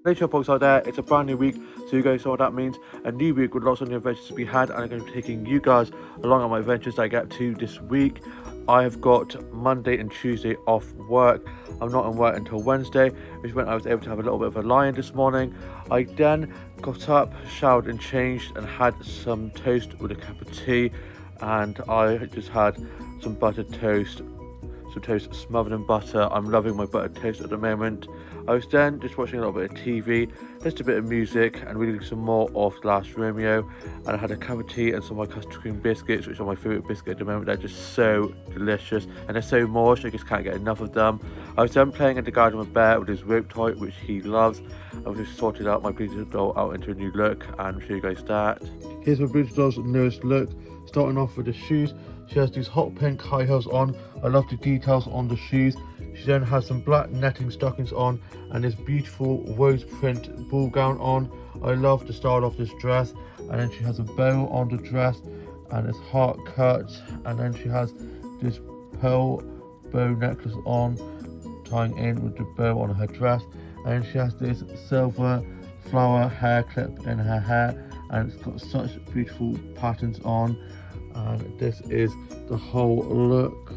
Later folks out there, it's a brand new week, so you guys know what that means. A new week with lots of new adventures to be had, and I'm going to be taking you guys along on my adventures that I get to this week. I have got Monday and Tuesday off work. I'm not in work until Wednesday, which meant I was able to have a little bit of a lie-in this morning. I then got up, showered and changed, and had some toast with a cup of tea, and I just had some buttered toast, some toast smothered in butter. I'm loving my buttered toast at the moment. I was then just watching a little bit of TV, just a bit of music, and reading some more of Last Romeo. And I had a cup of tea and some of my custard cream biscuits, which are my favourite biscuit at the moment. They're just so delicious, and they're so moist, I just can't get enough of them. I was then playing in the garden with Bear with his rope toy, which he loves. I've just sorted out my beautiful doll out into a new look, and I'll show you guys that. Here's my beautiful doll's newest look, starting off with the shoes. She has these hot pink high heels on. I love the details on the shoes. She then has some black netting stockings on and this beautiful rose print ball gown on. I love the style of this dress. And then she has a bow on the dress and it's heart cut. And then she has this pearl bow necklace on, tying in with the bow on her dress. And she has this silver flower hair clip in her hair, and it's got such beautiful patterns on. And this is the whole look.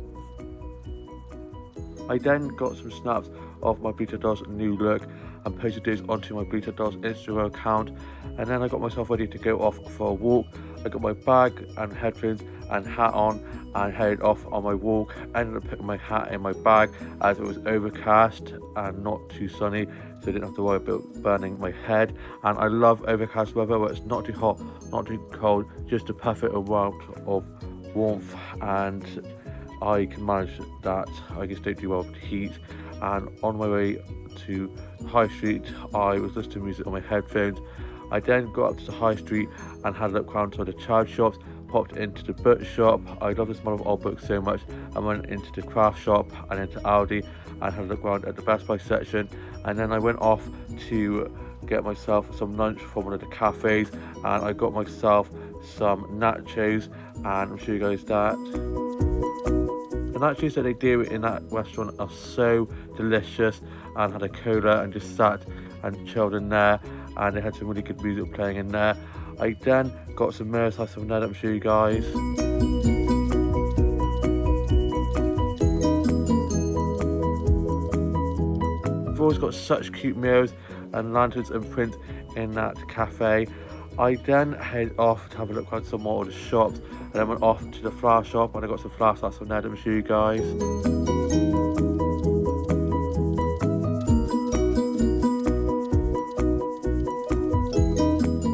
I then got some snaps of my Beta Doll's new look and posted these onto my Beta Doll's Instagram account, and then I got myself ready to go off for a walk. I got my bag and headphones and hat on and headed off on my walk. I ended up putting my hat in my bag as it was overcast and not too sunny, so I didn't have to worry about burning my head. And I love overcast weather where it's not too hot, not too cold, just the perfect amount of warmth, and I can manage that. I just don't do well with heat. And on my way to High Street, I was listening to music on my headphones. I then got up to the High Street and had a look around to the child shops, popped into the book shop. I love the smell of old books so much. I went into the craft shop and into Aldi and had a look around at the Best Buy section. And then I went off to get myself some lunch from one of the cafes, and I got myself some nachos, and I'll show you guys that. The nachos that they do in that restaurant are so delicious, and had a cola and just sat and chilled in there, and they had some really good music playing in there. I then got some mirror slices from there that I'm show you guys. I've always got such cute mirrors and lanterns and prints in that cafe. I then head off to have a look around some more of the shops, and then went off to the flower shop and I got some flower slices from there that I'm show you guys.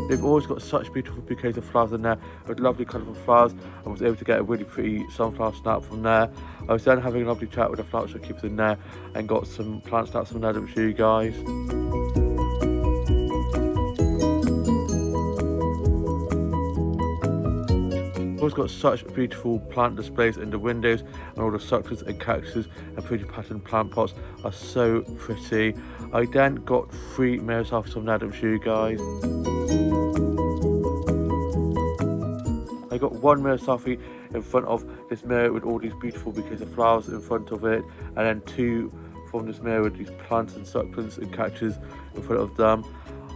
They've always got such beautiful bouquets of flowers in there with lovely colourful flowers, and was able to get a really pretty sunflower snap from there. I was then having a lovely chat with the flower shopkeepers in there and got some plant snaps from there that I'll show you guys. Always got such beautiful plant displays in the windows, and all the succulents and cactuses and pretty patterned plant pots are so pretty. I then got 3 mirror selfies from there that I'll show you guys. I got 1 mirror selfie in front of this mirror with all these beautiful bouquets of flowers in front of it, and then 2 from this mirror with these plants and succulents and cactuses in front of them.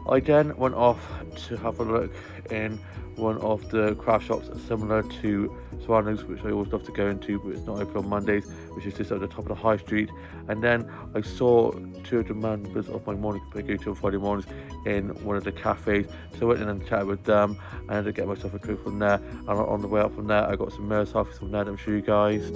I then went off to have a look in one of the craft shops similar to Surroundings, which I always love to go into, but it's not open on Mondays, which is just at the top of the high street. And then I saw 2 of the members of my morning group I go to on Friday mornings in one of the cafes, so I went in and chatted with them and I ended up getting myself a drink from there. And on the way up from there I got some mirror selfies from there that I'm show you guys.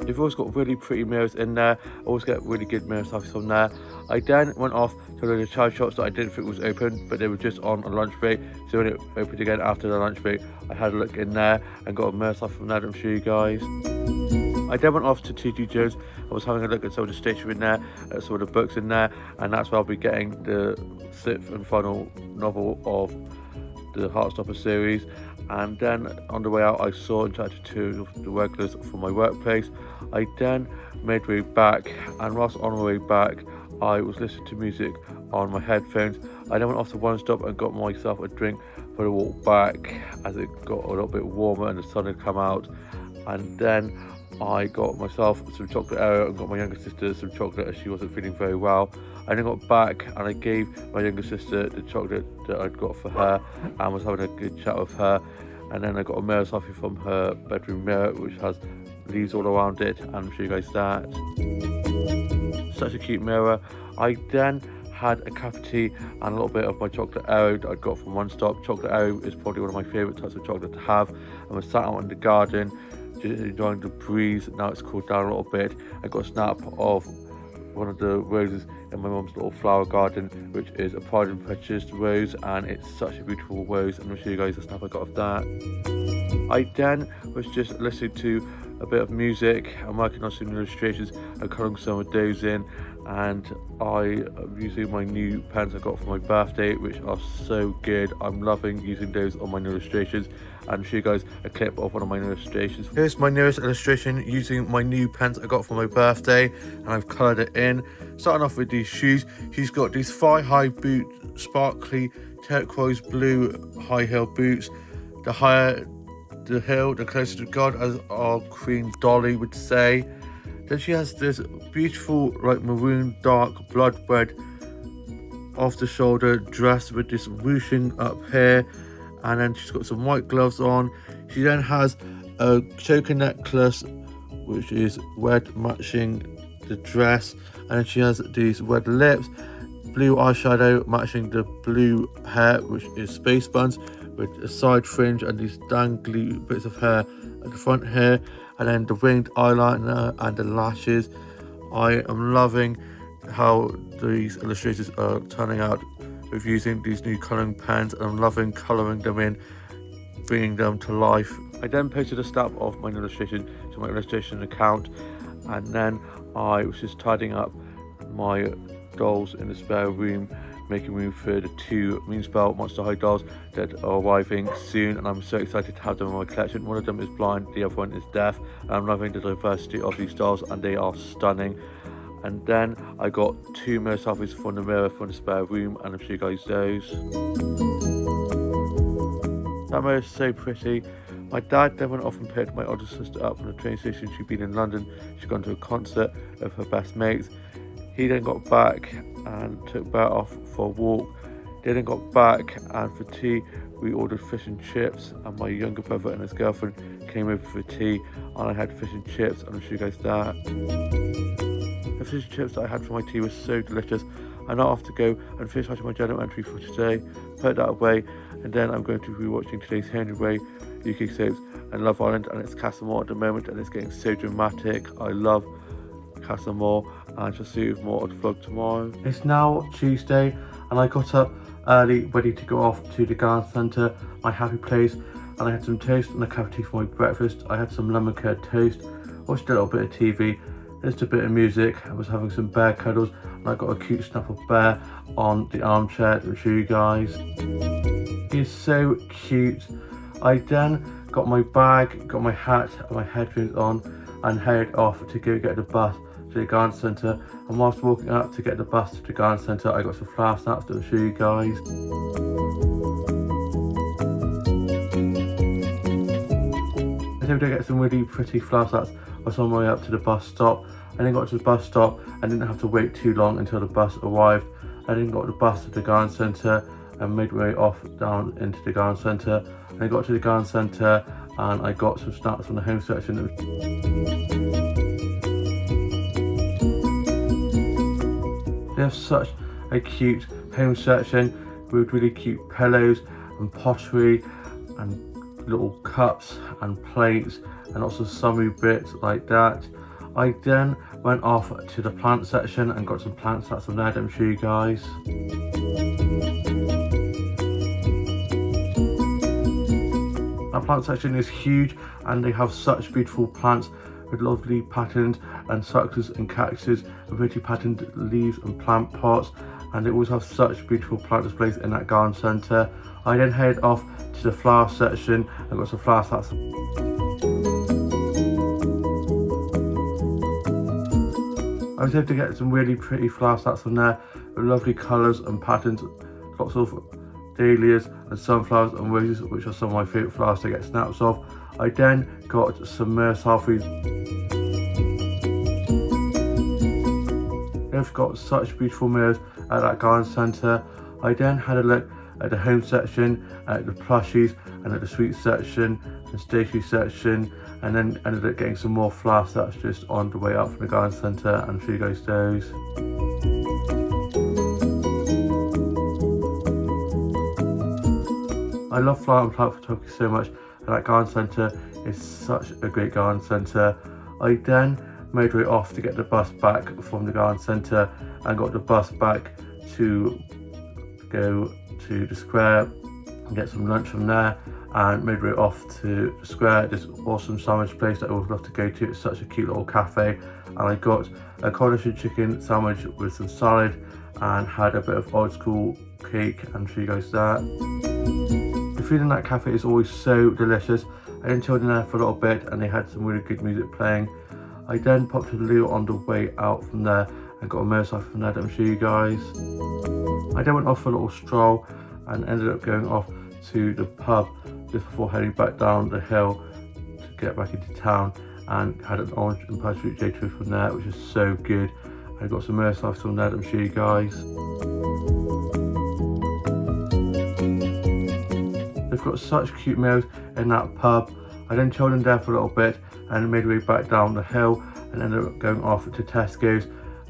They've always got really pretty mirrors in there. I always get really good mirror selfies from there. I then went off to the child shops that I didn't think was open, but they were just on a lunch break. So when it opened again after the lunch break, I had a look in there and got a mirror selfie from there that I'm show you guys. I then went off to TG Jones. I was having a look at some of the stationery in there, at some of the books in there, and that's where I'll be getting the 6th and final novel of the Heartstopper series. And then on the way out I saw and chatted to 2 of the regulars from my workplace. I then made my way back, and whilst on my way back I was listening to music on my headphones. I then went off to One Stop and got myself a drink for the walk back as it got a little bit warmer and the sun had come out. And then I got myself some chocolate Oreo and got my younger sister some chocolate as she wasn't feeling very well. I then got back and I gave my younger sister the chocolate that I'd got for her and was having a good chat with her. And then I got a mirror selfie from her bedroom mirror, which has leaves all around it, and I'll show you guys that. Such a cute mirror. I then had a cup of tea and a little bit of my chocolate Oreo that I got from One Stop. Chocolate Oreo is probably one of my favourite types of chocolate to have. And we're sat out in the garden, just enjoying the breeze. Now it's cooled down a little bit. I got a snap of one of the roses in my mum's little flower garden, which is a Pride and Prejudice rose, and it's such a beautiful rose, and I'll show you guys the snap I got of that. I then was just listening to a bit of music and working on some illustrations and colouring some of those in, and I am using my new pens I got for my birthday, which are so good. I'm loving using those on my new illustrations, and I'll show you guys a clip of one of my new illustrations. Here's my newest illustration using my new pens I got for my birthday, and I've coloured it in. Starting off with these shoes, she's got these thigh-high boot, sparkly turquoise blue high heel boots. The higher the hill, the closer to God, as our Queen Dolly would say. Then she has this beautiful like maroon dark blood red off the shoulder dress with this ruching up here, and then she's got some white gloves on. She then has a choker necklace which is red matching the dress, and then she has these red lips, blue eyeshadow matching the blue hair which is space buns, with a side fringe and these dangly bits of hair at the front here, and then the winged eyeliner and the lashes. I am loving how these illustrations are turning out with using these new colouring pens, and I'm loving colouring them in, bringing them to life. I then posted a snap of my illustration to my illustration account, and then I was just tidying up my dolls in the spare room, making room for the 2 Moonspell Monster High dolls that are arriving soon, and I'm so excited to have them in my collection. One of them is blind, the other one is deaf, and I'm loving the diversity of these dolls, and they are stunning. And then I got 2 mirror selfies from the mirror from the spare room, and I'll show you guys those. That mirror is so pretty. My dad then went off and picked my older sister up from the train station. She'd been in London, she'd gone to a concert of her best mates. He then got back and took Bert off for a walk. They then got back, and for tea we ordered fish and chips, and my younger brother and his girlfriend came over for tea, and I had fish and chips, and I'll show you guys that. The fish and chips that I had for my tea were so delicious. I'm now off to go and finish watching my journal entry for today, put that away, and then I'm going to be watching today's Henry Way, UK soaps, and Love Island, and it's Castlemore at the moment, and it's getting so dramatic. I love Castlemore, and shall see you with more of the vlog tomorrow. It's now Tuesday, and I got up early ready to go off to the garden centre, my happy place, and I had some toast and a cup of tea for my breakfast. I had some lemon curd toast, watched a little bit of TV, listened to a bit of music. I was having some bear cuddles, and I got a cute snap of bear on the armchair to show you guys. He's so cute. I then got my bag, got my hat and my headphones on, and headed off to go get the bus to the garden centre. And whilst walking up to get the bus to the garden centre, I got some flower snaps that I'll show you guys. I was able to get some really pretty flower snaps whilst on my way up to the bus stop. I then got to the bus stop and didn't have to wait too long until the bus arrived. I then got the bus to the garden centre and made my way off down into the garden centre. And I got to the garden centre and I got some snaps from the home section. They have such a cute home section with really cute pillows and pottery and little cups and plates and lots of summery bits like that. I then went off to the plant section and got some plant stats from there that I'm show you guys. That plant section is huge, and they have such beautiful plants with lovely patterns and succulents and cactuses with pretty patterned leaves and plant pots, and they always have such beautiful plant displays in that garden centre. I then headed off to the flower section and got some flower stats. I was able to get some really pretty flower stats from there with lovely colours and patterns, lots of dahlias and sunflowers and roses, which are some of my favourite flowers to get snaps of. I then got some halfways. They've got such beautiful meals at that garden centre. I then had a look at the home section, at the plushies, and at the sweets section, and stationery section, and then ended up getting some more flasks that's just on the way out from the garden centre, and show you guys those. I love fly and plant photography so much, and that garden centre is such a great garden centre. I then made my way off to get the bus back from the garden centre and got the bus back to go to the square and get some lunch from there, and made my way off to the square, this awesome sandwich place that I always love to go to. It's such a cute little cafe, and I got a coronation chicken sandwich with some salad and had a bit of old school cake, and show you guys that. The food in that cafe is always so delicious. I then chilled in there for a little bit and they had some really good music playing. I then popped to the loo on the way out from there and got a motorcycle from there that I'll show you guys. I then went off for a little stroll and ended up going off to the pub just before heading back down the hill to get back into town, and had an orange and passion fruit J2 from there, which is so good. I got some motorcycles from there that I'll show you guys. They've got such cute meals in that pub. I then chilled in there for a little bit and made my way back down the hill and ended up going off to Tesco's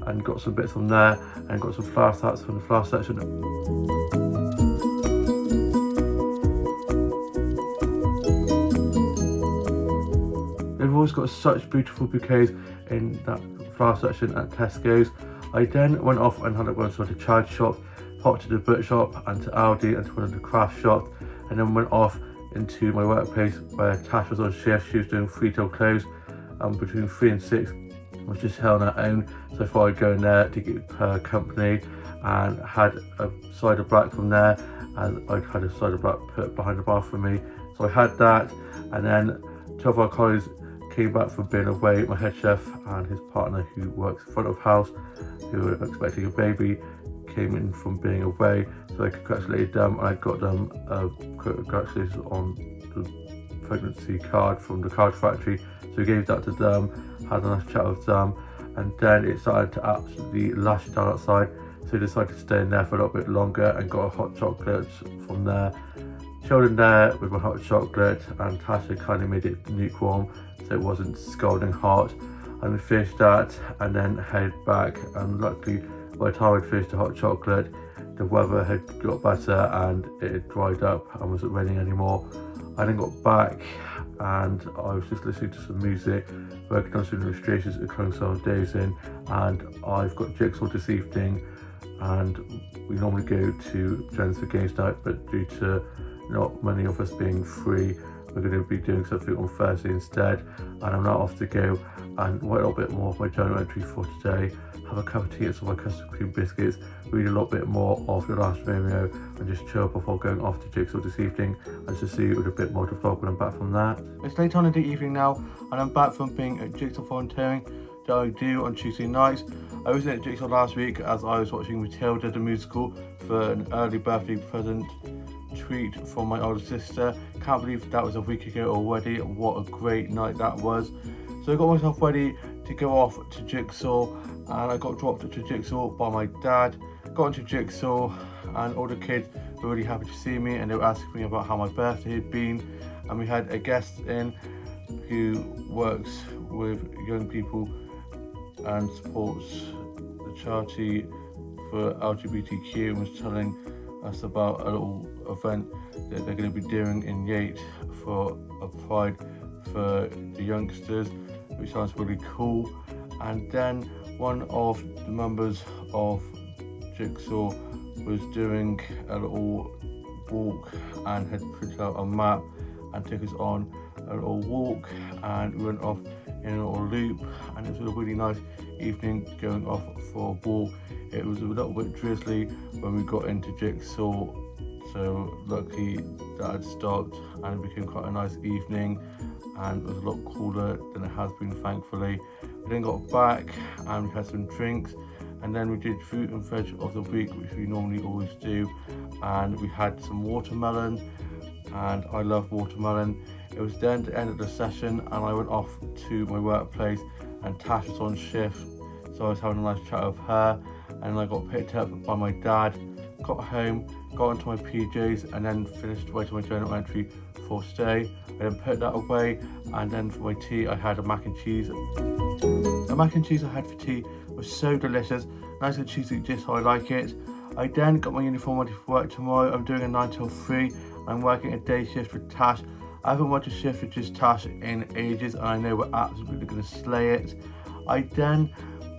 and got some bits from there and got some flower sets from the flower section. They've always got such beautiful bouquets in that flower section at Tesco's. I then went off and had a go to the charge shop, popped to the book shop and to Aldi and to one of the craft shops, and then went off into my workplace where Tash was on shift. She was doing 3 till close, and between 3 and 6 was just hell on her own, so I thought I'd go in there to give her company, and had a cider black from there, and I'd had a cider black put behind the bar for me, so I had that. And then 2 of our colleagues came back from being away. My head chef and his partner who works front of house, who were expecting a baby, came in from being away, so I congratulated them, and I got them congratulations on the pregnancy card from the card factory, so we gave that to them, had a nice chat with them, and then it started to absolutely lash down outside, so I decided to stay in there for a little bit longer and got a hot chocolate from there. Chilled in there with my hot chocolate, and Tasha kindly made it lukewarm so it wasn't scalding hot, and we finished that and then headed back, and luckily by the time I'd finished the hot chocolate, the weather had got better and it had dried up and wasn't raining anymore. I then got back and I was just listening to some music, working on some illustrations and cutting some days in, and I've got Jigsaw this evening, and we normally go to Jen's for games night, but due to not many of us being free, we're going to be doing something on Thursday instead, and I'm now off to go and write a little bit more of my journal entry for today, have a cup of tea and some of my custard cream biscuits, read a little bit more of The Last Romeo, and just chill before going off to Jigsaw this evening, and to see you with a bit more to vlog when I'm back from that. It's late on in the evening now, and I'm back from being at Jigsaw volunteering that I do on Tuesday nights. I was at Jigsaw last week as I was watching Matilda the musical for an early birthday present treat from my older sister. Can't believe that was a week ago already. What a great night that was. So I got myself ready to go off to Jigsaw, and I got dropped to Jigsaw by my dad. Got into Jigsaw and all the kids were really happy to see me, and they were asking me about how my birthday had been, and we had a guest in who works with young people and supports the charity for LGBTQ, and was telling us about a little event that they're going to be doing in Yate for a pride for the youngsters, which sounds really cool. And then one of the members of Jigsaw was doing a little walk and had printed out a map and took us on a little walk, and we went off in a little loop, and it was a really nice evening going off for a walk. It was a little bit drizzly when we got into Jigsaw, so luckily that had stopped and it became quite a nice evening, and it was a lot cooler than it has been, thankfully. We then got back and we had some drinks, and then we did fruit and veg of the week, which we normally always do, and we had some watermelon and I love watermelon. It was then the end of the session and I went off to my workplace and Tash was on shift, so I was having a nice chat with her, and I got picked up by my dad, got home, got into my PJs and then finished writing my journal entry for today. I then put that away, and then for my tea I had a mac and cheese. The mac and cheese I had for tea was so delicious, nice and cheesy, just how I like it. I then got my uniform ready for work tomorrow. I'm doing a 9 till 3. I'm working a day shift with Tash. I haven't worked a shift with just Tash in ages and I know we're absolutely going to slay it. I then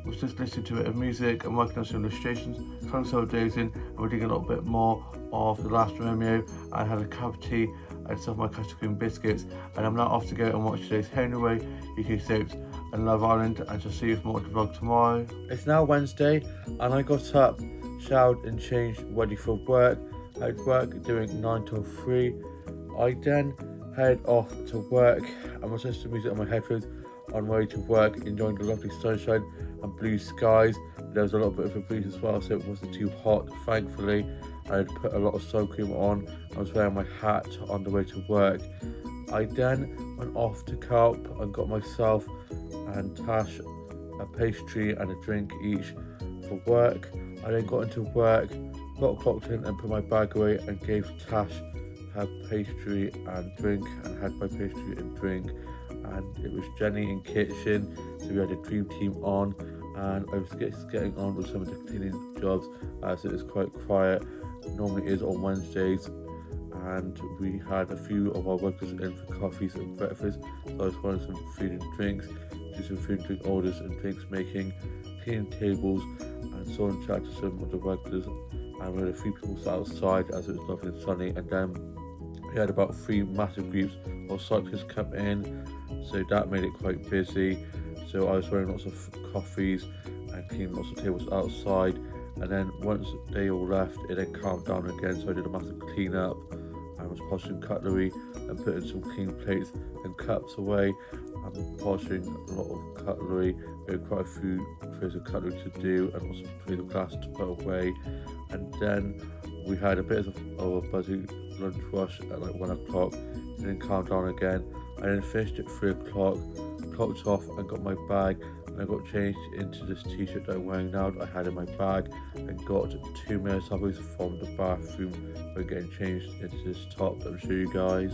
was just listening to a bit of music and working on some illustrations, kind of sort of dozing, and we're doing a little bit more of The Last Romeo. I had a cup of tea and some of my custard cream biscuits, and I'm now off to go and watch today's Home and Away, UK Soaps and Love Island, and shall see you for more of the vlog tomorrow. It's now Wednesday and I got up, showered and changed, ready for work. I had work doing 9 till 3. I then head off to work and was listening to music on my headphones on my way to work, enjoying the lovely sunshine and blue skies. There was a little bit of a breeze as well, so it wasn't too hot, thankfully. I had put a lot of sun cream on. I was wearing my hat on the way to work. I then went off to Co-op and got myself and Tash a pastry and a drink each for work. I then got into work, got clocked in and put my bag away and gave Tash her pastry and drink, and had my pastry and drink. And it was Jenny in kitchen, so we had a dream team on, and I was getting on with some of the cleaning jobs as it is quite quiet, normally is on Wednesdays. And we had a few of our workers in for coffees and breakfast, so I was wanting some food and drinks, do some food and drink orders and drinks making, cleaning tables, and saw and chat to some of the workers. And we had a few people sat outside as it was lovely and sunny, and then we had about 3 massive groups of cyclists come in, so that made it quite busy. So I was wearing lots of coffees and cleaning lots of tables outside, and then once they all left it then calmed down again, so I did a massive clean up and was polishing cutlery and putting some clean plates and cups away and polishing a lot of cutlery. We had quite a few trays of cutlery to do and also trays of glass to put away. And then we had a bit of a busy lunch rush at like 1 o'clock, and then calmed down again. I then finished at 3 o'clock, clocked off and got my bag, and I got changed into this t-shirt that I'm wearing now that I had in my bag, and got 2 minutes away from the bathroom when getting changed into this top that I'll show you guys.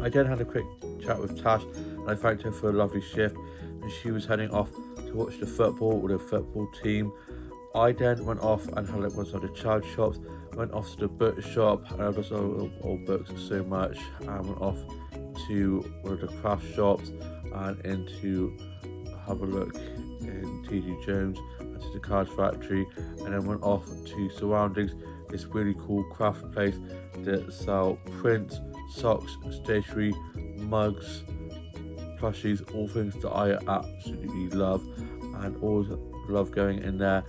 I then had a quick chat with Tash and I thanked her for a lovely shift, and she was heading off to watch the football with her football team. I then went off and had a look at the child shops, went off to the book shop, and I just love old books so much, and went off to one of the craft shops and into have a look in TG Jones and to the card factory, and then went off to Surroundings, this really cool craft place that sell prints, socks, stationery, mugs, plushies, all things that I absolutely love and always love going in there.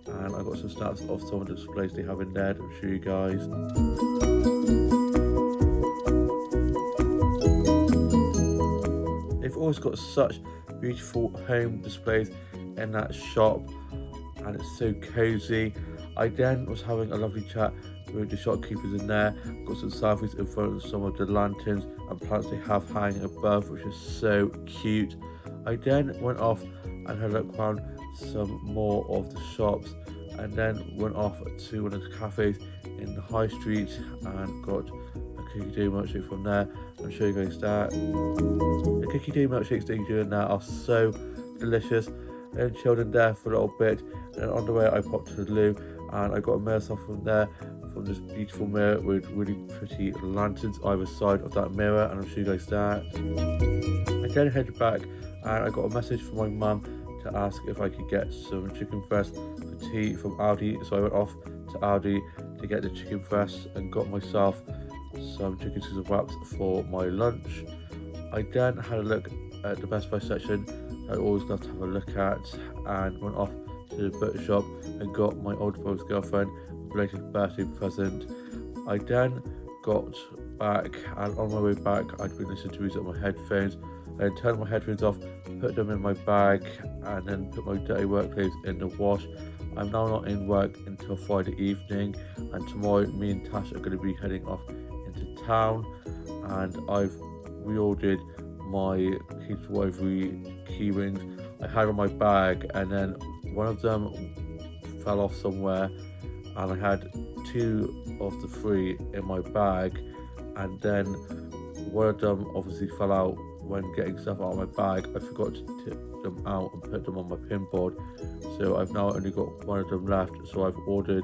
And I got some snaps of some of the displays they have in there to show you guys. They've always got such beautiful home displays in that shop, and it's so cozy. I then was having a lovely chat with the shopkeepers in there, got some selfies in front of some of the lanterns and plants they have hanging above, which is so cute. I then went off and had a look around some more of the shops, and then went off to one of the cafes in the high street and got a cookie dough milkshake from there. I'll show you guys that. The cookie dough milkshakes that you do in there are so delicious. I then chilled in there for a little bit, and then on the way I popped to the loo and I got a mirror stuff from there, from this beautiful mirror with really pretty lanterns either side of that mirror, and I'll show you guys that. I then headed back and I got a message from my mum to ask if I could get some chicken breast for tea from Aldi, so I went off to Aldi to get the chicken breast and got myself some chicken Caesar wraps for my lunch. I then had a look at the Best Buy section I always love to have a look at, and went off to the book shop and got my old brother's girlfriend a belated birthday present. I then got back, and on my way back I'd been listening to music on my headphones. I then turned my headphones off, put them in my bag, and then put my dirty work clothes in the wash. I'm now not in work until Friday evening, and tomorrow me and Tash are going to be heading off into town, and I've reordered my Keeps Ivory key rings I had on my bag, and then one of them fell off somewhere, and I had 2 of the 3 in my bag, and then one of them obviously fell out when getting stuff out of my bag. I forgot to tip them out and put them on my pin board, so I've now only got one of them left, so I've ordered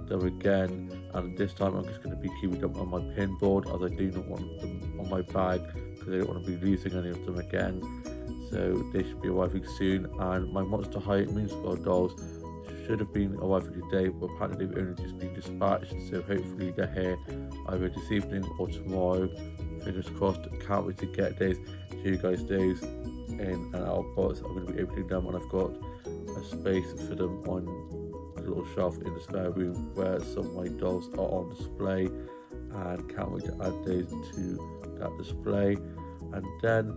them again, and this time I'm just going to be keeping them on my pin board, as I do not want them on my bag because I don't want to be losing any of them again. So they should be arriving soon, and my Monster High Moonspell dolls should have been arriving today, but apparently they've only just been dispatched, so hopefully they're here either this evening or tomorrow. Fingers crossed. Can't wait to get those to you guys, those in and out box. I'm going to be opening them, and I've got a space for them on a little shelf in the spare room where some of my dolls are on display, and can't wait to add those to that display. And then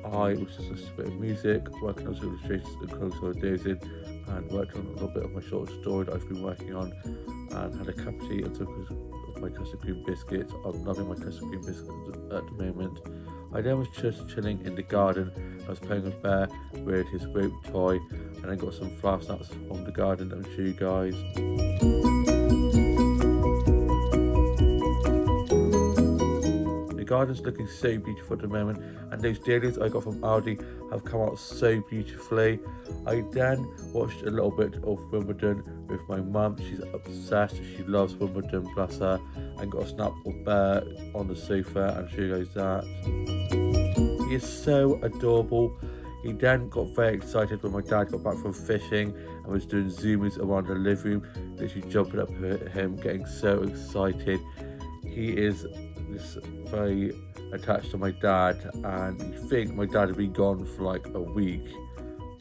I was just listening to a bit of music, working on some illustrations and clothes I was dozing, and worked on a little bit of my short story that I've been working on, and had a cup of tea and some of my custard cream biscuits. I'm loving my custard cream biscuits at the moment. I then was just chilling in the garden. I was playing with Bear with his rope toy, and I got some flower snaps from the garden that I'll show you guys. The garden's looking so beautiful at the moment, and those dailies I got from Aldi have come out so beautifully. I then watched a little bit of Wimbledon with my mum. She's obsessed, she loves Wimbledon, bless her, and got a snap of Bear on the sofa, and show you guys that. He is so adorable. He then got very excited when my dad got back from fishing and was doing zoomies around the living room, literally jumping up at him, getting so excited. He is very attached to my dad, and you think my dad had been gone for like a week,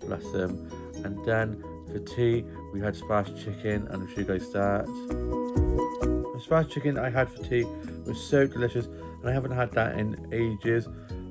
bless him. And then for tea we had spiced chicken, and I'll show you guys that. The spiced chicken I had for tea was so delicious, and I haven't had that in ages.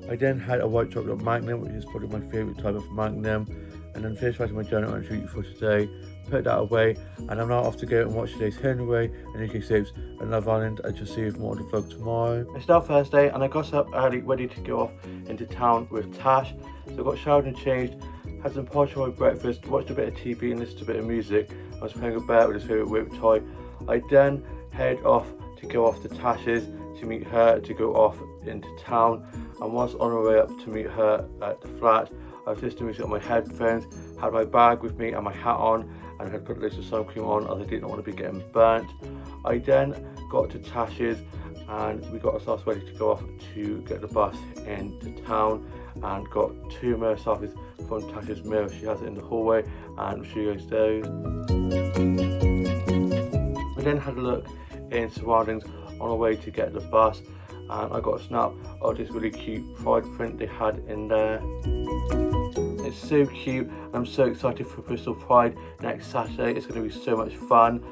I then had a white chocolate Magnum, which is probably my favourite type of Magnum, and then finished writing my journal entry for today, put that away, and I'm now off to go and watch today's Home and Away and UK Soaps and Love Island, and just see you more on the vlog tomorrow. It's now Thursday, and I got up early ready to go off into town with Tash, so I got showered and changed, had some porridge for my breakfast, watched a bit of TV and listened to a bit of music. I was playing with Bear with his favourite whip toy. I then head off to go off to Tash's to meet her to go off into town, and once on our way up to meet her at the flat, I was listening to music on my headphones, had my bag with me and my hat on, and had got loads of sun cream on as I didn't want to be getting burnt. I then got to Tash's, and we got ourselves ready to go off to get the bus into town, and got 2 mirror selfies from Tash's mirror. She has it in the hallway, and I'll show you guys those. We then had a look in surroundings on our way to get the bus, and I got a snap of this really cute pride print they had in there. It's so cute, and I'm so excited for Bristol Pride next Saturday. It's going to be so much fun,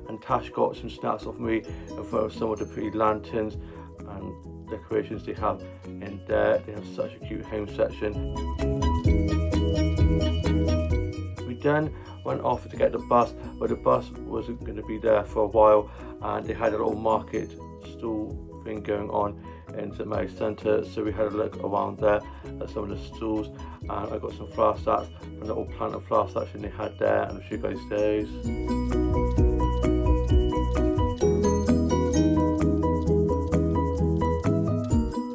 and Tash got some snaps off me in front of some of the pretty lanterns and decorations they have in there. They have such a cute home section. We then went off to get the bus, but the bus wasn't going to be there for a while, and they had a little market stall thing going on in St Mary's Centre, so we had a look around there at some of the stalls, and I got some flower stats from the little plant and flower section they had there, and I'll show you guys those.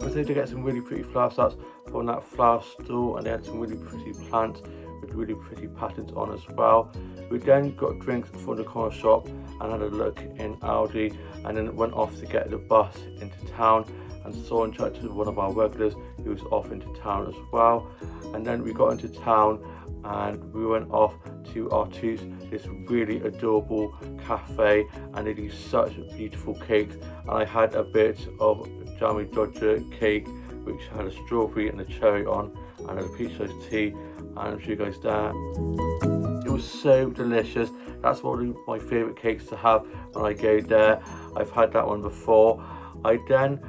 I was able to get some really pretty flower stats from that flower stall, and they had some really pretty plants with really pretty patterns on as well. We then got drinks from the corner shop and had a look in Aldi, and then went off to get the bus into town, and saw and chatted to one of our regulars who was off into town as well. And then we got into town, and we went off to our Toots, this really adorable cafe, and they do such beautiful cakes. And I had a bit of Jammy Dodger cake, which had a strawberry and a cherry on, and a peach iced tea, and I'll show you guys that. It was so delicious. That's one of my favourite cakes to have when I go there. I've had that one before. I then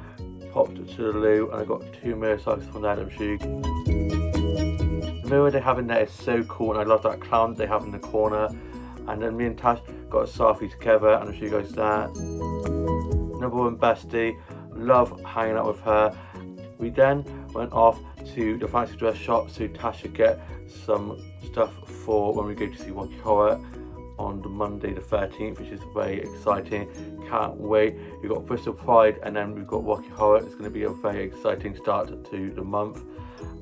popped to the loo, and I got 2 mirror socks from there. I'm sure. The mirror they have in there is so cool, and I love that clown they have in the corner. And then me and Tash got a selfie together, and I'll show you guys that. Number one bestie, love hanging out with her. We then went off to the fancy dress shop so Tash could get some stuff for when we go to see Rocky Horror on the Monday the 13th, which is very exciting. Can't wait. We've got Bristol Pride and then we've got Rocky Horror. It's going to be a very exciting start to the month.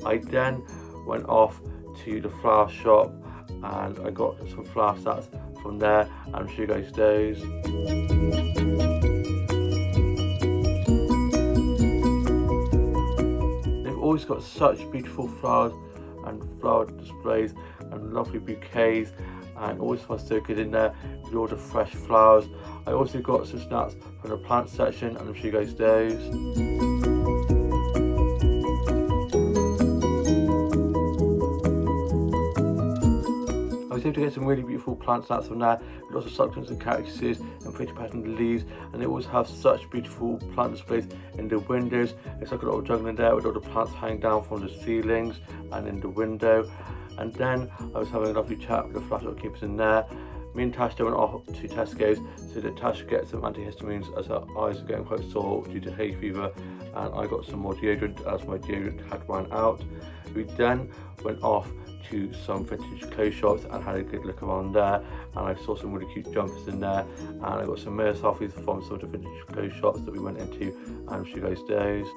I then went off to the flower shop and I got some flower sets from there, and I'll show you guys those. They've always got such beautiful flowers and flower displays and lovely bouquets, and always smells so good in there with all the fresh flowers. I also got some snacks from the plant section, and I'll show you guys those. I was able to get some really beautiful plant snacks from there, with lots of succulents and cactuses and pretty patterned leaves, and they always have such beautiful plant displays in the windows. It's like a little jungle in there with all the plants hanging down from the ceilings and in the window. And then I was having a lovely chat with the flat keepers in there. Me and Tash went off to Tesco's so that Tash could get some antihistamines as her eyes are getting quite sore due to hay fever, and I got some more deodorant as my deodorant had run out. We then went off to some vintage clothes shops and had a good look around there, and I saw some really cute jumpers in there, and I got some mirror selfies from some of the vintage clothes shops that we went into, and I'll show you guys those.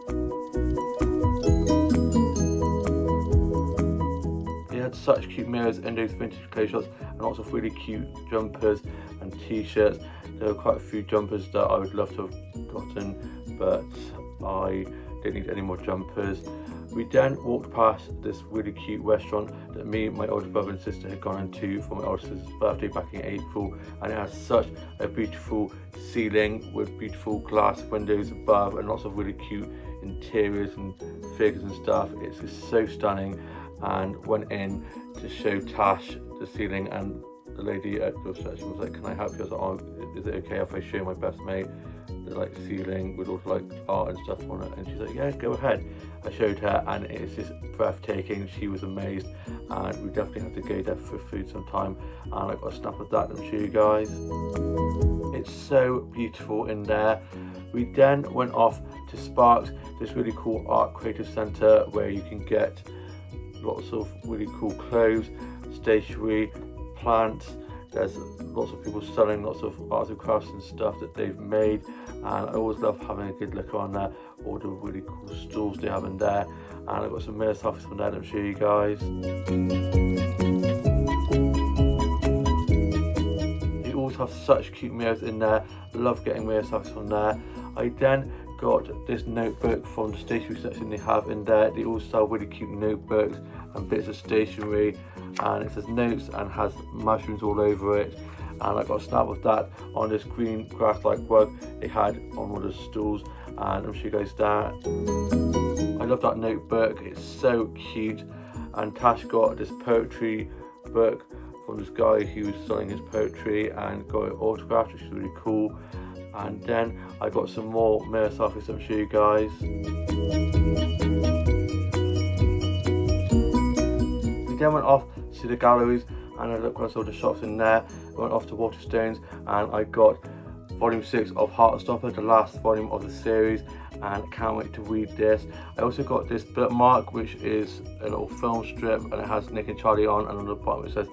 They had such cute mirrors in those vintage clothes shops and lots of really cute jumpers and t-shirts. There were quite a few jumpers that I would love to have gotten, but I didn't need any more jumpers. We then walked past this really cute restaurant that me, my older brother and sister had gone into for my older sister's birthday back in April, and it has such a beautiful ceiling with beautiful glass windows above and lots of really cute interiors and figures and stuff. It's just so stunning, and went in to show Tash the ceiling, and the lady at the reception was like, "Can I help you?" I was like, "Oh, is it okay if I show my best mate the ceiling with all art and stuff on it?" And she's like, "Yeah, go ahead." I showed her, and it's just breathtaking. She was amazed, and we definitely have to go there for food sometime, and I got a snap of that and show you guys. It's so beautiful in there. We then went off to Sparks, this really cool art creative centre where you can get lots of really cool clothes, stationery, plants. There's lots of people selling lots of arts and crafts and stuff that they've made, and I always love having a good look around there, all the really cool stalls they have in there, and I've got some mirror selfies from there that I'll show you guys. They always have such cute mirrors in there. I love getting mirror selfies from there. I then got this notebook from the stationery section they have in there. They all sell really cute notebooks and bits of stationery, and it says notes and has mushrooms all over it, and I got a snap of that on this green grass like rug they had on one of the stools, and I'll show you guys that. I love that notebook, it's so cute. And Tash got this poetry book from this guy who was selling his poetry and got it autographed, which is really cool. And then I got some more mirror selfies that I'll show you guys. We then went off to the galleries and I looked around some of the shops in there. I went off to Waterstones and I got volume 6 of Heartstopper, the last volume of the series, and can't wait to read this. I also got this bookmark, which is a little film strip, and it has Nick and Charlie on, and on the bottom it says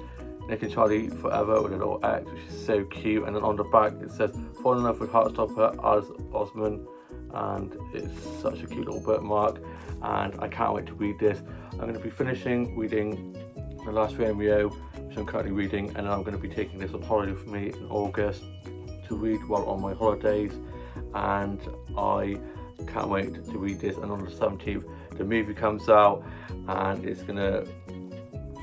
Nick and Charlie Forever with a little X, which is so cute. And then on the back it says Fall in Love with Heartstopper as Osman, and it's such a cute little bookmark, and I can't wait to read this. I'm going to be finishing reading The Last Romeo, which I'm currently reading, and then I'm going to be taking this on holiday for me in August to read while on my holidays, and I can't wait to read this. And on the 17th the movie comes out, and it's going to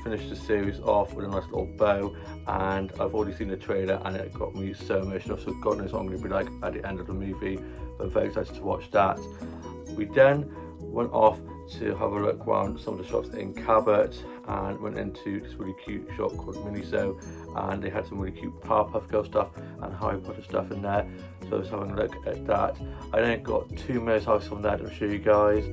finish the series off with a nice little bow, and I've already seen the trailer and it got me so emotional, so God knows what I'm going to be like at the end of the movie, but I'm very excited to watch that. We then went off to have a look around some of the shops in Cabot and went into this really cute shop called Miniso, and they had some really cute Powerpuff Girl stuff and Harry Potter stuff in there, so I was having a look at that. I then got 2 mirrors house from there to show you guys.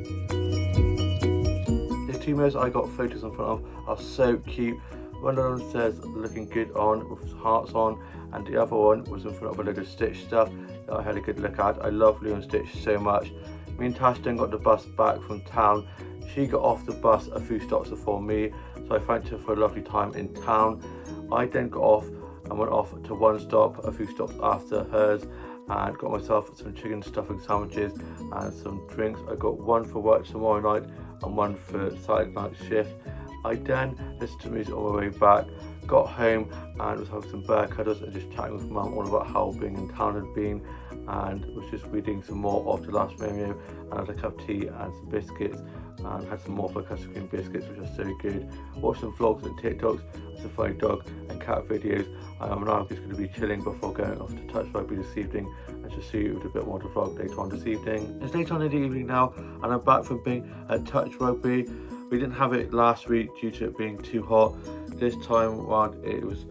The 2 mirrors I got photos in front of are so cute. One of them says looking good on with hearts on, and the other one was in front of a load of Stitch stuff that I had a good look at. I love Lou and Stitch so much. Me and Tash then got the bus back from town. She got off the bus a few stops before me, so I thanked her for a lovely time in town. I then got off and went off to one stop a few stops after hers, and got myself some chicken stuffing sandwiches and some drinks. I got one for work tomorrow night and one for Saturday night shift. I then listened to music on my way back, got home and was having some bear cuddles and just chatting with mum all about how being in town had been, and was just reading some more of the last Romeo, and had a cup of tea and some biscuits, and had some more for custard cream biscuits, which are so good. Watched some vlogs and TikToks, some funny dog and cat videos. I'm now just going to be chilling before going off to touch rugby this evening, and just see you with a bit more to vlog later on this evening. It's later on in the evening now, and I'm back from being at touch rugby. We didn't have it last week due to it being too hot. This time around it was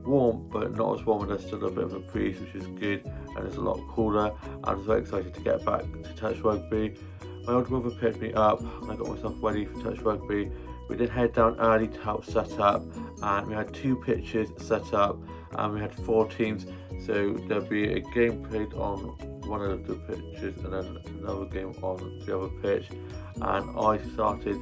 warm, but not as warm, and there's still a bit of a breeze, which is good, and it's a lot cooler. I was very excited to get back to touch rugby. My older brother picked me up and I got myself ready for touch rugby. We did head down early to help set up, and we had 2 pitches set up, and we had 4 teams, so there'll be a game played on one of the pitches and then another game on the other pitch. And I started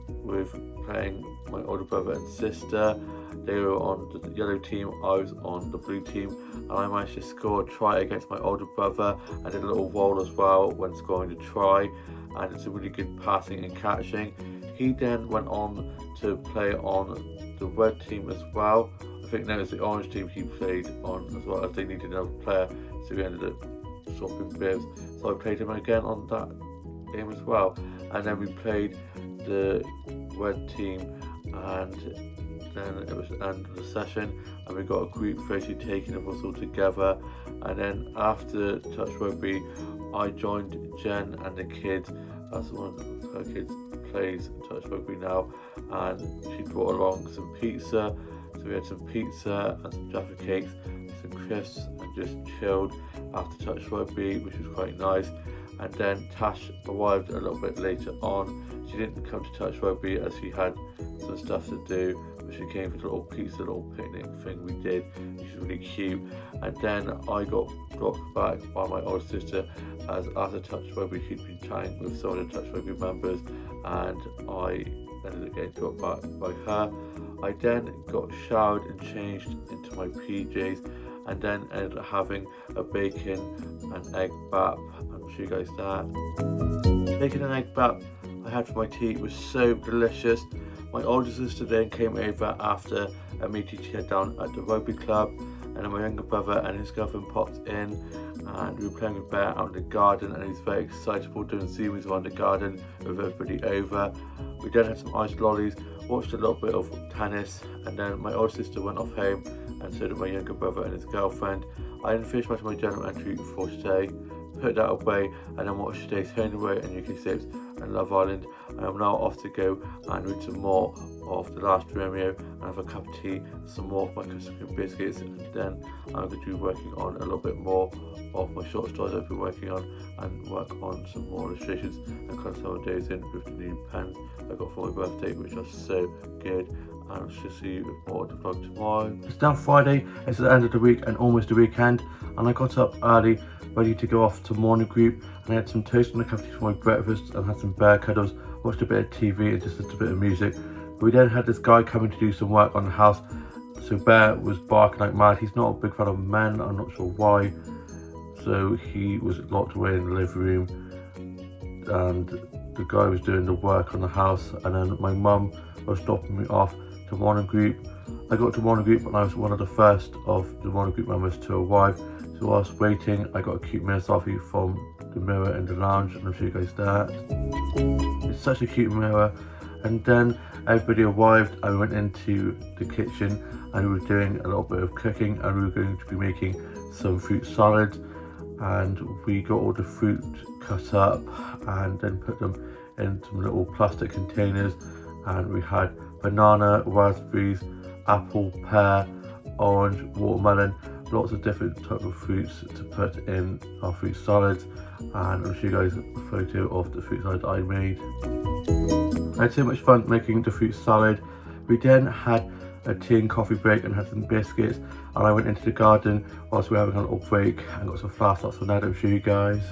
with playing my older brother and sister. They were on the yellow team, I was on the blue team, and I managed to score a try against my older brother. I did a little roll as well when scoring the try, and it's a really good passing and catching. He then went on to play on the red team as well. I think that was the orange team he played on as well, as they needed another player, so we ended up swapping bibs. So I played him again on that game as well, and then we played the red team, and then it was the end of the session, and we got a group photo taken of us all together. And then after touch rugby, I joined Jen and the kids, as one of her kids plays touch rugby now, and she brought along some pizza. So we had some pizza and some Jaffa cakes, some crisps, and just chilled after touch rugby, which was quite nice. And then Tash arrived a little bit later on. She didn't come to touch rugby as she had some stuff to do, but she came for the little pizza, little picnic thing we did, which was really cute. And then I got dropped back by my older sister, as after touch rugby she'd been chatting with some of the touch rugby members, and I ended up getting dropped back by her. I then got showered and changed into my PJs, and then ended up having a bacon and egg bap. I'll show you guys that. Bacon and egg bap I had for my tea was so delicious. My older sister then came over after a meeting she had down at the rugby club, and then my younger brother and his girlfriend popped in, and we were playing with Bear out in the garden, and he was very excitable doing zoomies around the garden with everybody over. We then had some iced lollies, watched a little bit of tennis, and then my older sister went off home, and so did my younger brother and his girlfriend. I then finished writing my journal entry for today, put that away, and then watched today's Home Away and UK Soaps and Love Island. I am now off to go and read some more of The Last Romeo and have a cup of tea, some more of my custard cream biscuits, and then I'm going to be working on a little bit more of my short stories I've been working on, and work on some more illustrations and cut some of those in with the new pens I got for my birthday, which are so good. And I shall see you with more of the vlog tomorrow. It's now Friday, it's the end of the week and almost the weekend, and I got up early ready to go off to morning group, and I had some toast and a cup of tea for my breakfast, and had some bear cuddles, watched a bit of TV and just listened to a bit of music. We then had this guy coming to do some work on the house, so Bear was barking like mad. He's not a big fan of men, I'm not sure why, so he was locked away in the living room, and the guy was doing the work on the house, and then my mum was dropping me off to morning group. I got to morning group and I was one of the first of the morning group members to arrive. So whilst waiting, I got a cute mirror selfie from the mirror in the lounge, and I'll show you guys that. It's such a cute mirror. And then everybody arrived, I went into the kitchen and we were doing a little bit of cooking, and we were going to be making some fruit salads, and we got all the fruit cut up and then put them in some little plastic containers, and we had banana, raspberries, apple, pear, orange, watermelon, lots of different types of fruits to put in our fruit salads, and I'll show you guys a photo of the fruit salad I made. I had so much fun making the fruit salad. We then had a tea and coffee break and had some biscuits, and I went into the garden whilst we were having a little break and got some flowers on there to show you guys.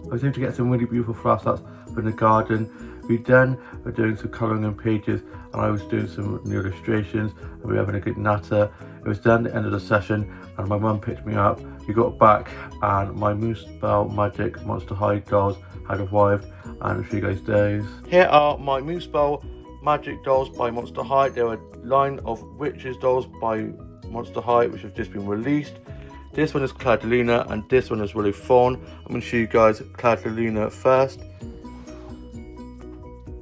I was able to get some really beautiful flowers from the garden. We then were doing some colouring in pages, and I was doing some new illustrations, and we were having a good natter. It was then the end of the session, and my mum picked me up. We got back, and my Moonspell Magic Monster High dolls had arrived, and I'll show you guys those. Here are my Moonspell Magic dolls by Monster High. They're a line of witches dolls by Monster High, which have just been released. This one is Cladaluna, and this one is Willow Fawn. I'm going to show you guys Cladaluna first.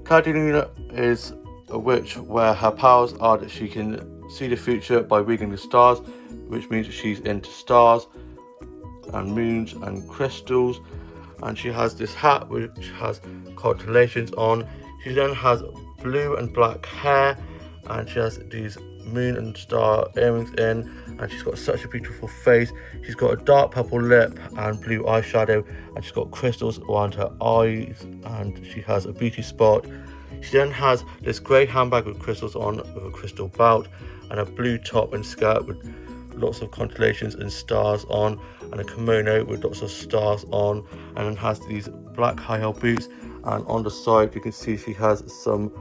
Cladaluna is a witch where her powers are that she can see the future by reading the stars, which means she's into stars and moons and crystals. And she has this hat which has constellations on. She then has blue and black hair, and she has these moon and star earrings in, and she's got such a beautiful face. She's got a dark purple lip and blue eyeshadow, and she's got crystals around her eyes, and she has a beauty spot. She then has this grey handbag with crystals on, with a crystal belt, and a blue top and skirt with lots of constellations and stars on, and a kimono with lots of stars on, and then has these black high heel boots, and on the side you can see she has some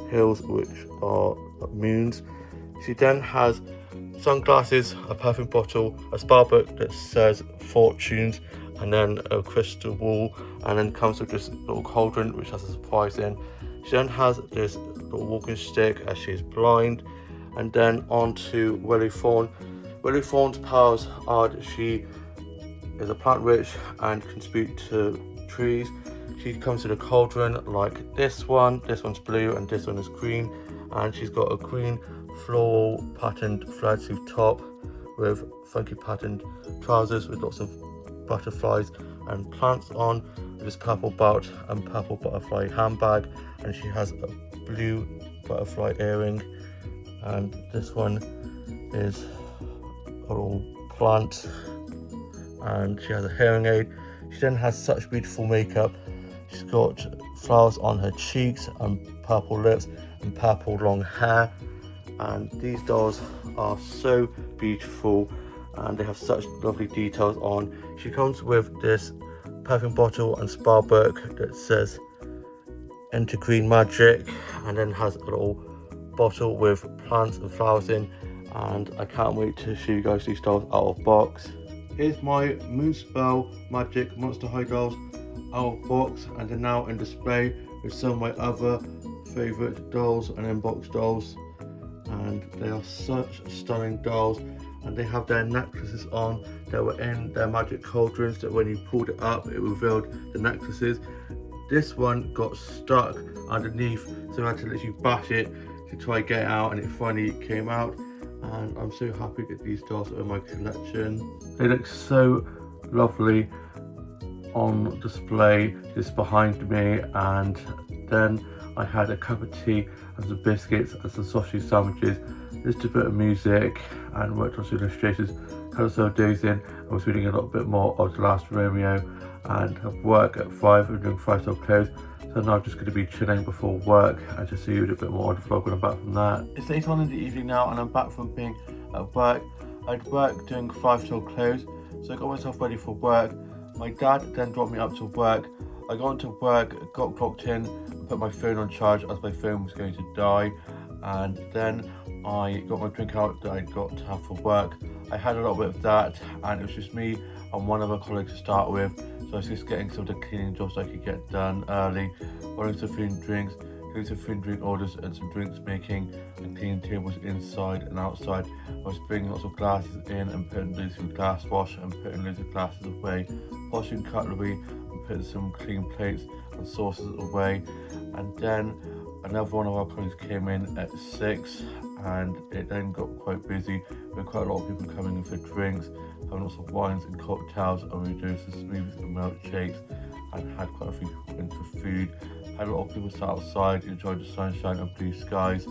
heels which are moons. She then has sunglasses, a perfume bottle, a spell book that says fortunes, and then a crystal ball, and then comes with this little cauldron which has a surprise in. She then has this little walking stick as she's blind. And then on to Willow Fawn. Willow Fawn's powers are that she is a plant witch and can speak to trees. She comes with a cauldron like this one's blue and this one is green, and she's got a green floral patterned flared sleeve top with funky patterned trousers with lots of butterflies and plants on, with this purple belt and purple butterfly handbag, and she has a blue butterfly earring, and this one is a little plant, and she has a hearing aid. She then has such beautiful makeup. She's got flowers on her cheeks and purple lips and purple long hair, and these dolls are so beautiful and they have such lovely details on. She comes with this perfume bottle and spell book that says Enter Green Magic, and then has a little bottle with plants and flowers in, and I can't wait to show you guys these dolls out of box. Here's my Moonspell Magic Monster High dolls out of box, and they're now in display with some of my other favourite dolls and inbox dolls, and they are such stunning dolls, and they have their necklaces on that were in their magic cauldrons that when you pulled it up it revealed the necklaces. This one got stuck underneath, so I had to literally bash it to try and get it out, and it finally came out, and I'm so happy that these dolls are in my collection. They look so lovely on display just behind me, and then I had a cup of tea and some biscuits and some sausage sandwiches, just a bit of music, and worked on some illustrations, kind of some days in. I was reading a little bit more of The Last Romeo, and have work at 5 and doing 5 till close, so now I'm just going to be chilling before work and just see you a bit more on the vlog when I'm back from that. It's later on in the evening now, and I'm back from being at work. I'd work doing 5 till close, so I got myself ready for work. My dad then dropped me up to work. I got into work, got clocked in, and put my phone on charge as my phone was going to die, and then I got my drink out that I got to have for work. I had a little bit of that, and it was just me and one other colleague to start with, so I was just getting some of the cleaning jobs I could get done early, running some food and drinks, doing some food and drink orders and some drinks making, and cleaning tables inside and outside. I was bringing lots of glasses in and putting those through glass wash and putting loads of glasses away, washing cutlery and putting some clean plates and saucers away. And then another one of our colleagues came in at 6, and it then got quite busy with quite a lot of people coming in for drinks, having lots of wines and cocktails, and we were doing some smoothies and milkshakes, and had quite a few people in for food. Had a lot of people sat outside, enjoyed the sunshine and blue skies,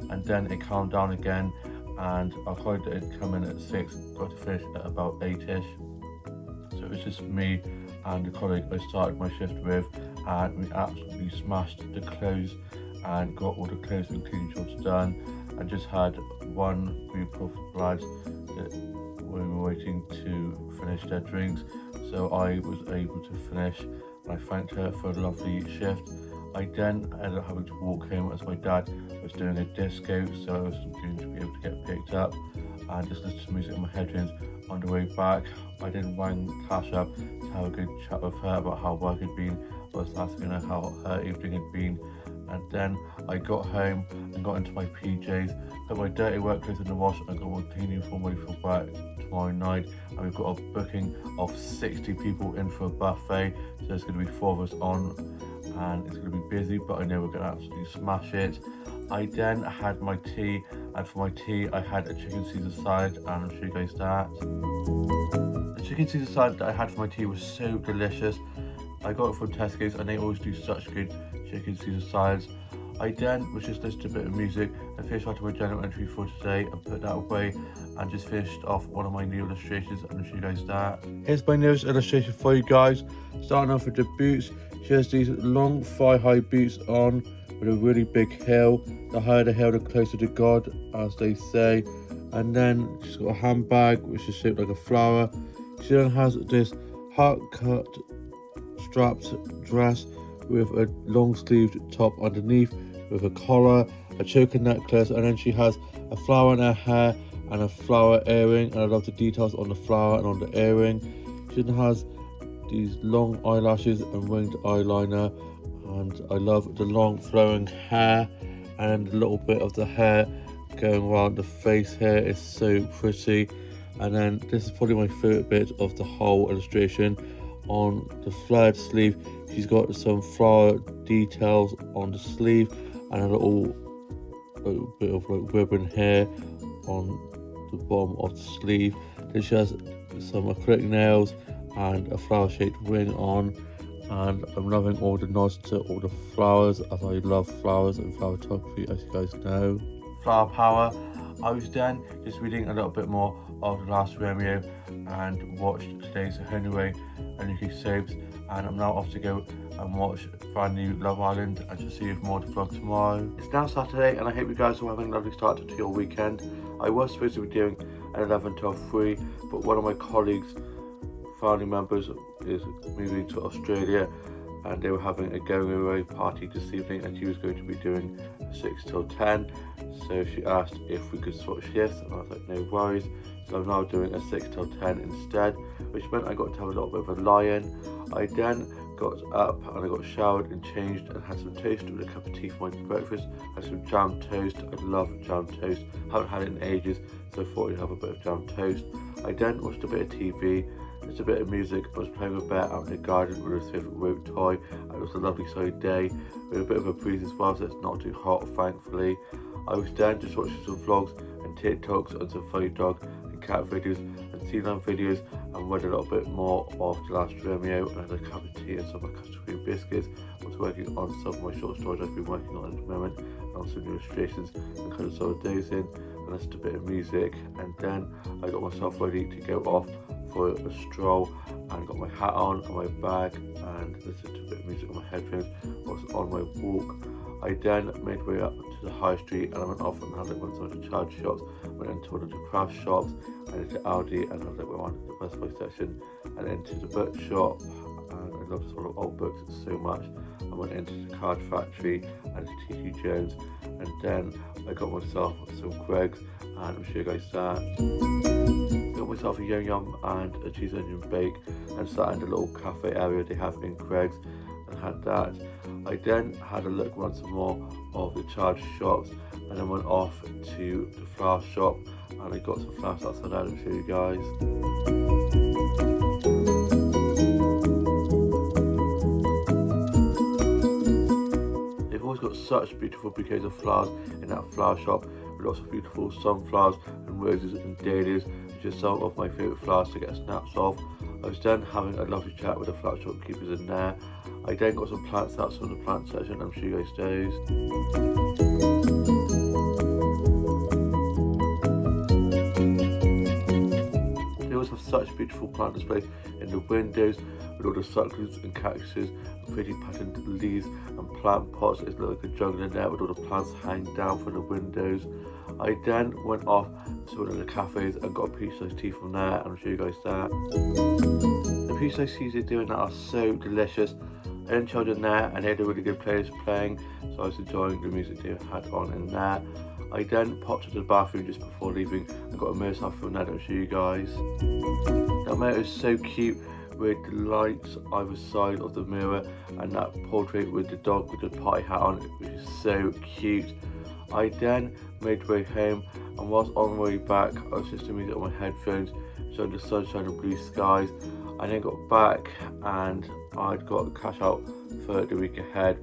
and then it calmed down again, and our colleague that had come in at 6 got to finish at about 8ish. So it was just me and the colleague I started my shift with, and we absolutely smashed the clothes and got all the clothes and cleaning jobs done, and just had one group of lads that we were waiting to finish their drinks, so I was able to finish, and I thanked her for a lovely shift. I then ended up having to walk home as my dad was doing a disco, so I was going to be able to get picked up and just listen to music in my headphones on the way back. I then rang Tash up to have a good chat with her about how work had been. I was asking her how her evening had been, and then I got home and got into my PJs, put my dirty work clothes in the wash, and got my clean uniform ready for work tomorrow night. And we've got a booking of 60 people in for a buffet, so there's going to be 4 of us on, and it's going to be busy, but I know we're going to absolutely smash it. I then had my tea, and for my tea I had a chicken Caesar salad, and I'll show you guys that. The chicken Caesar salad that I had for my tea was so delicious. I got it from Tesco's, and they always do such good chicken Caesar salads. I then was just listening to a bit of music and finished out my journal entry for today and put that away, and just finished off one of my new illustrations, and I'll show you guys that. Here's my newest illustration for you guys. Starting off with the boots, she has these long thigh-high boots on with a really big heel. The higher the heel, the closer to God, as they say. And then she's got a handbag which is shaped like a flower. She then has this heart-cut strapped dress with a long sleeved top underneath with a collar, a choker necklace, and then she has a flower in her hair and a flower earring, and I love the details on the flower and on the earring. She then has these long eyelashes and winged eyeliner, and I love the long flowing hair, and the little bit of the hair going around the face here is so pretty. And then this is probably my favourite bit of the whole illustration. On the flared sleeve, she's got some flower details on the sleeve and a little bit of like ribbon here on the bottom of the sleeve. Then she has some acrylic nails and a flower shaped ring on, and I'm loving all the nods to all the flowers, as I love flowers and flower photography, as you guys know. Flower power. I was then just reading a little bit more of The Last Romeo and watched today's Honeyway and UK soaps, and I'm now off to go and watch brand new Love Island, and to see you for more to vlog tomorrow. It's now Saturday, and I hope you guys are having a lovely start to your weekend. I was supposed to be doing an 11 till 3, but one of my colleagues' family members is moving to Australia, and they were having a going away party this evening, and she was going to be doing a 6 till 10, so she asked if we could swap shifts, and I was like, no worries. So I'm now doing a 6 till 10 instead, which meant I got to have a little bit of a lie-in. I then got up and I got showered and changed and had some toast with a cup of tea for my breakfast. I had some jam toast. I love jam toast, haven't had it in ages, so I thought I'd have a bit of jam toast. I then watched a bit of TV, just a bit of music. I was playing with Bear out in the garden with his favourite rope toy, and it was a lovely sunny day with a bit of a breeze as well, so it's not too hot, thankfully. I was then just watching some vlogs and TikToks and some funny dog and cat videos and sea lion videos, and read a little bit more of The Last Romeo, and had a cup of tea and some of my custard cream biscuits. I was working on some of my short stories I've been working on at the moment, and on some illustrations, and kind of saw those in, and listened to a bit of music, and then I got myself ready to go off for a stroll, and got my hat on and my bag and listened to a bit of music on my headphones whilst on my walk. I then made my way up to the high street, and I went off and had like one of the charge shops, went into one of the craft shops, and into Aldi, and I like went on to the Best Buy section and into the book shop, and I love sort of old books so much. I went into the Card Factory and to T.T. Jones, and then I got myself some Greggs, and I'll show you guys that. Got myself a yum yum and a cheese onion bake, and sat in the little cafe area they have in Greggs and had that. I then had a look around some more of the charge shops, and then went off to the flower shop, and I got some flowers outside out and show you guys. They've always got such beautiful bouquets of flowers in that flower shop, with lots of beautiful sunflowers and roses and dahlias, which are some of my favourite flowers to get snaps of. I was then having a lovely chat with the flower shopkeepers in there. I then got some plants out from the plant section, and I'm sure you guys those. They always have such beautiful plant display in the windows with all the succulents and cactuses and pretty patterned leaves and plant pots. It's like a jungle in there with all the plants hanging down from the windows. I then went off to one of the cafes and got a peach-sized tea from there, and I'll show you guys that. The peach-sized teas they're doing that are so delicious. I then chilled in there and they had a really good playlist playing, so I was enjoying the music they had on in there. I then popped to the bathroom just before leaving and got a mirror selfie from there that I'll show you guys. That mirror is so cute with the lights either side of the mirror and that portrait with the dog with the party hat on, which is so cute. I then made my way home, and whilst on my way back I was listening to music on my headphones, showing the sunshine and blue skies. I then got back and I'd got cash out for the week ahead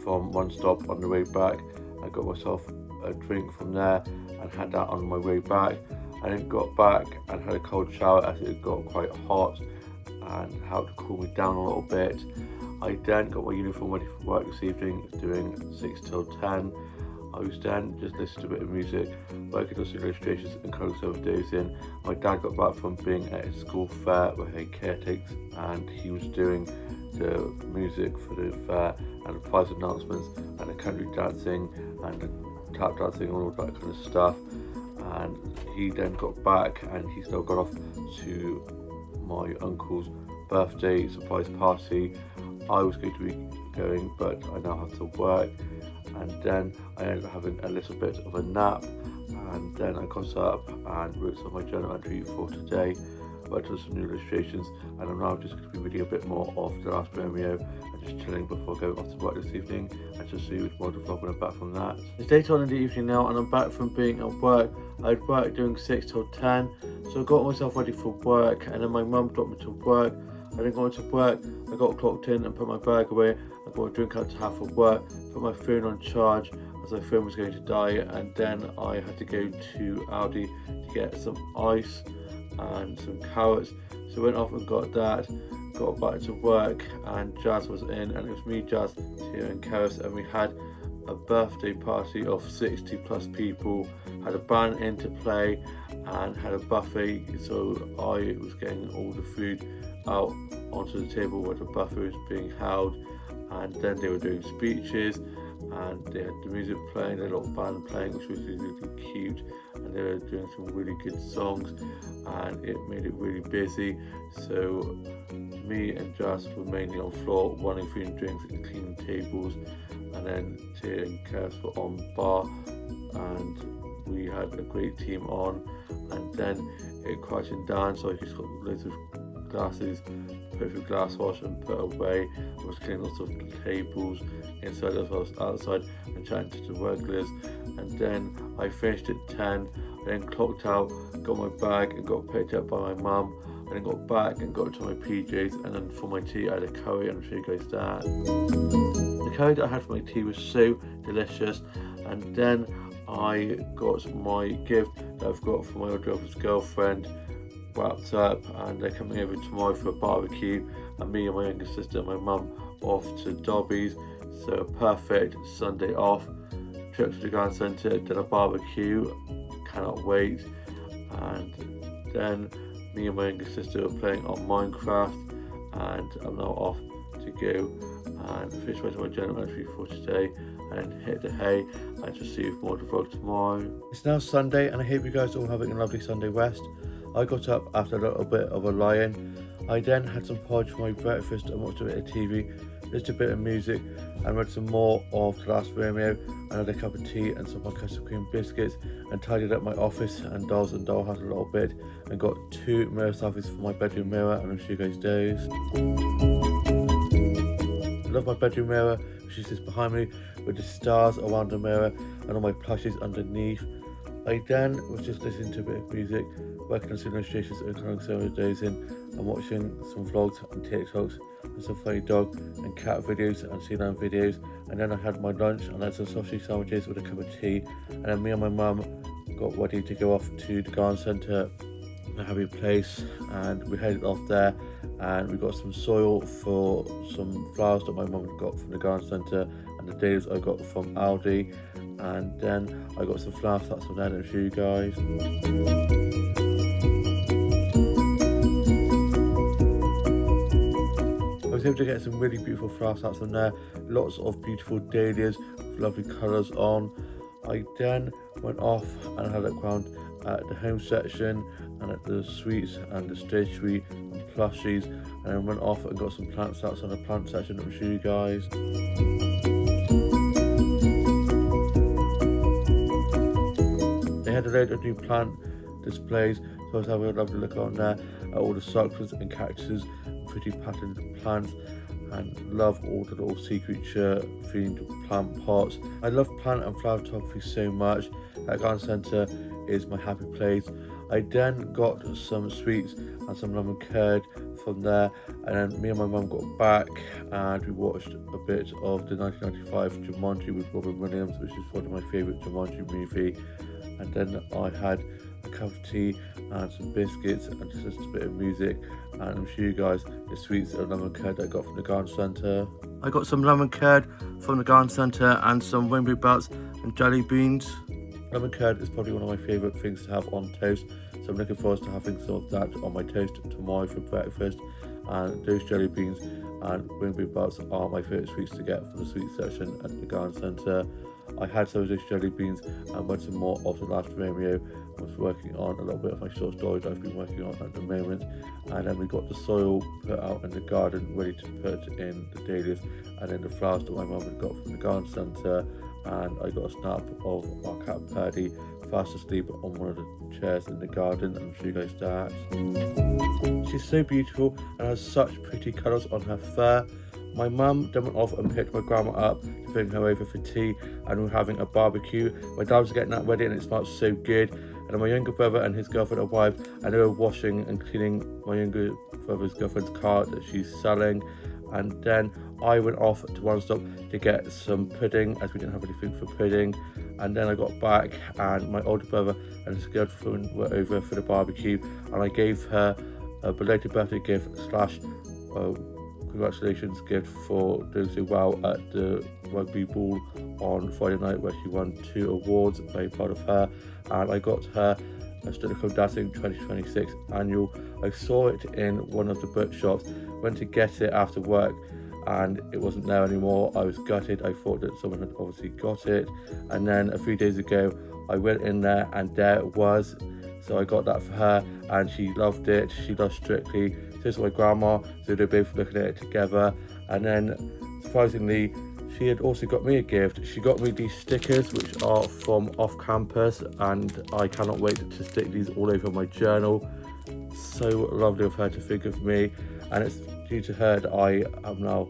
from one stop on the way back. I got myself a drink from there and had that on my way back. I then got back and had a cold shower as it got quite hot and helped to cool me down a little bit. I then got my uniform ready for work this evening, doing 6 till 10. I was then just listening to a bit of music, working on some illustrations and colouring some days in. My dad got back from being at his school fair where he caretakes, and he was doing the music for the fair and the prize announcements and the country dancing and the tap dancing and all that kind of stuff. And he then got back and he's now gone off to my uncle's birthday surprise party. I was going to be going, but I now have to work. And then I ended up having a little bit of a nap, and then I got up and wrote some of my journal entry for today, worked on some new illustrations, and I'm now just going to be reading a bit more of The Last Romeo and just chilling before going off to work this evening, and just see you more of the vlog when I'm back from that. It's later on in the evening now and I'm back from being at work. I'd worked doing 6 till 10, so I got myself ready for work, and then my mum dropped me to work. I then got to work, I got clocked in and put my bag away. I got a drink out to have for work, put my phone on charge as my phone was going to die, and then I had to go to Aldi to get some ice and some carrots. So I went off and got that, got back to work, and Jazz was in, and it was me, Jazz, Tia and Karis, and we had a birthday party of 60 plus people, had a band in to play and had a buffet, so I was getting all the food out onto the table where the buffet was being held, and then they were doing speeches and they had the music playing, the little band playing, which was really cute, and they were doing some really good songs, and it made it really busy. So me and Jazz were mainly on floor running food and drinks and cleaning tables, and then Tia and Karis were on bar, and we had a great team on. And then it quieted down, so I just got loads of glasses, put through glass wash and put away. I was cleaning lots of tables inside as well as outside and chatting to the regulars. And then I finished at 10, I then clocked out, got my bag and got picked up by my mum. I then got back and got into my PJs, and then for my tea I had a curry, and I'll show you guys that. The curry that I had for my tea was so delicious. And then I got my gift that I've got for my old brother's girlfriend wrapped up, and they're coming over tomorrow for a barbecue, and me and my younger sister and my mum off to Dobby's, so a perfect Sunday off. Trip to the Grand Centre, did a barbecue, cannot wait. And then me and my younger sister are playing on Minecraft, and I'm now off to go and finish my journal entry for today and hit the hay and just see more of the vlog tomorrow. It's now Sunday, and I hope you guys are all having a lovely Sunday rest. I got up after a little bit of a lie-in. I then had some porridge for my breakfast and watched a bit of TV, listened to a bit of music and read some more of The Last Romeo, and had a cup of tea and some custard cream biscuits, and tidied up my office and dolls and dollhouse a little bit, and got 2 mirror selfies for my bedroom mirror, and I'll show you guys those. I love my bedroom mirror, which is just behind me with the stars around the mirror and all my plushies underneath. I then was just listening to a bit of music, working on some illustrations and colouring some of the days in, and watching some vlogs and TikToks and some funny dog and cat videos and sea lion videos. And then I had my lunch and I had some sausage sandwiches with a cup of tea, and then me and my mum got ready to go off to the garden centre, a happy place, and we headed off there, and we got some soil for some flowers that my mum had got from the garden centre, and the days I got from Aldi. And then I got some flower flats from there to show you guys. was able to get some really beautiful flowers out from there, lots of beautiful dahlias with lovely colours on. I then went off and had a look around at the home section and at the sweets and the stationery and plushies, and then went off and got some plants outside on the plant section that I'll show you guys. They had a load of new plant displays, so I was having a lovely look on there at all the succulents and cactuses and pretty patterned plants, and love all the little sea creature themed plant pots. I love plant and flower photography so much. That garden centre is my happy place. I then got some sweets and some lemon curd from there, and then me and my mum got back and we watched a bit of the 1995 Jumanji with Robin Williams, which is one of my favourite Jumanji movie. And then I had a cup of tea and some biscuits and just a bit of music, and I'll show you guys the sweets and lemon curd I got from the garden centre. I got some lemon curd from the garden centre and some rainbow belts and jelly beans. Lemon curd is probably one of my favourite things to have on toast, so I'm looking forward to having some of that on my toast tomorrow for breakfast. And those jelly beans and rainbow belts are my favourite sweets to get from the sweet section at the garden centre. I had some of those jelly beans and went some more of the last Romeo. I was working on a little bit of my short story that I've been working on at the moment, and then we got the soil put out in the garden ready to put in the dahlias and then the flowers that my mum had got from the garden centre. And I got a snap of our cat Paddy fast asleep on one of the chairs in the garden, and I'll show you guys that. She's so beautiful and has such pretty colours on her fur. My mum then went off and picked my grandma up to bring her over for tea, and we were having a barbecue. My dad was getting that ready and it smelled so good. And then my younger brother and his girlfriend arrived, and they were washing and cleaning my younger brother's girlfriend's car that she's selling. And then I went off to One Stop to get some pudding, as we didn't have anything for pudding. And then I got back and my older brother and his girlfriend were over for the barbecue, and I gave her a belated birthday gift slash congratulations gift for doing so well at the rugby ball on Friday night, where she won 2 awards. Very proud of her. And I got her a Stockholm Dancing 2026 annual. I saw it in one of the bookshops, went to get it after work and it wasn't there anymore. I was gutted. I thought that someone had obviously got it, and then a few days ago I went in there and there it was. So I got that for her and she loved it. She loves Strictly. So is my grandma, so they're both looking at it together. And then surprisingly, she had also got me a gift. She got me these stickers, which are from off campus, and I cannot wait to stick these all over my journal. So lovely of her to think of me, and it's due to her that I am now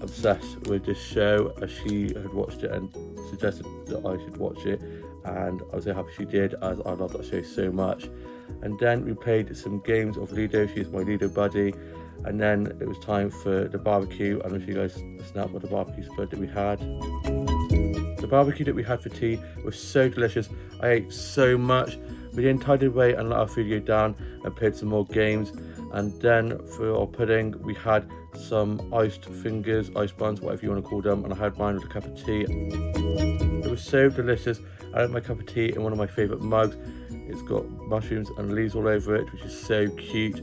obsessed with this show, as she had watched it and suggested that I should watch it, and I was so happy she did, as I love that show so much. And then we played some games of Ludo. She's my Ludo buddy. And then it was time for the barbecue, and I'll show you guys a snap of the barbecue spread that we had. The barbecue that we had for tea was so delicious. I ate so much. We then tidied away and let our food go down and played some more games. And then for our pudding, we had some iced fingers, ice buns, whatever you want to call them, and I had mine with a cup of tea. It was so delicious. I had my cup of tea in one of my favourite mugs. It's got mushrooms and leaves all over it, which is so cute.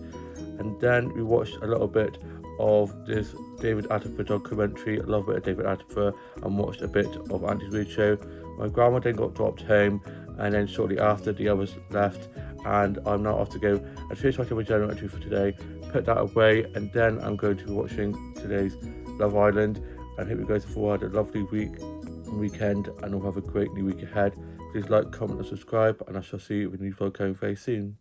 And then we watched a little bit of this David Attenborough documentary. I love a bit of David Attenborough, and watched a bit of Andy's Weird Show. My grandma then got dropped home, and then shortly after the others left, and I'm now off to go and finish my journal entry for today, put that away, and then I'm going to be watching today's Love Island. And hope you guys have all had a lovely weekend, and will have a great new week ahead. Please like, comment and subscribe, and I shall see you with a new vlog going very soon.